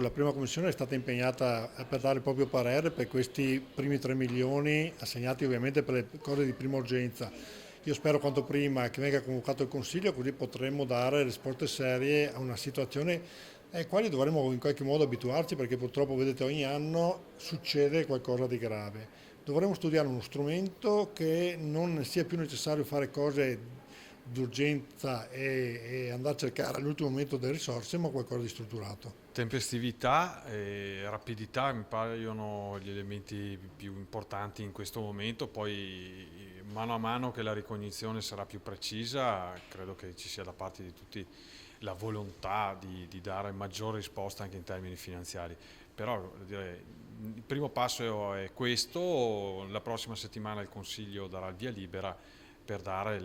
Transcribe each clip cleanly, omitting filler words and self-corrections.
la prima commissione è stata impegnata per dare il proprio parere per questi primi 3 milioni assegnati ovviamente per le cose di prima urgenza. Io spero quanto prima che venga convocato il Consiglio, così potremo dare risposte serie a una situazione ai quali dovremo in qualche modo abituarci, perché purtroppo vedete ogni anno succede qualcosa di grave. Dovremmo studiare uno strumento che non sia più necessario fare cose d'urgenza e andare a cercare all'ultimo momento delle risorse, ma qualcosa di strutturato. Tempestività e rapidità mi paiono gli elementi più importanti in questo momento, poi mano a mano che la ricognizione sarà più precisa, credo che ci sia da parte di tutti la volontà di dare maggiore risposta anche in termini finanziari. Però voglio dire, il primo passo è questo, la prossima settimana il Consiglio darà il via libera per dare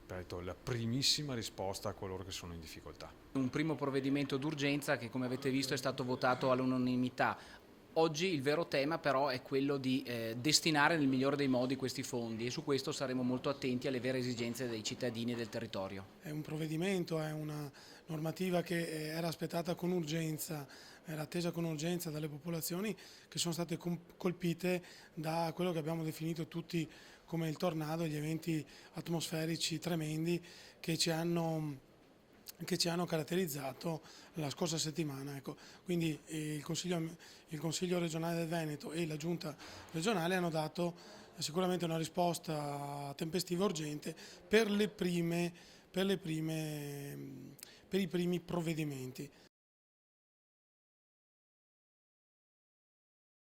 ripeto, la primissima risposta a coloro che sono in difficoltà. Un primo provvedimento d'urgenza che, come avete visto, è stato votato all'unanimità. Oggi il vero tema però è quello di destinare nel migliore dei modi questi fondi, e su questo saremo molto attenti alle vere esigenze dei cittadini e del territorio. È un provvedimento, è una normativa che era aspettata con urgenza, era attesa con urgenza dalle popolazioni che sono state colpite da quello che abbiamo definito tutti come il tornado, gli eventi atmosferici tremendi che ci hanno caratterizzato la scorsa settimana. Ecco. Quindi il Consiglio regionale del Veneto e la Giunta regionale hanno dato sicuramente una risposta tempestiva e urgente per i primi provvedimenti.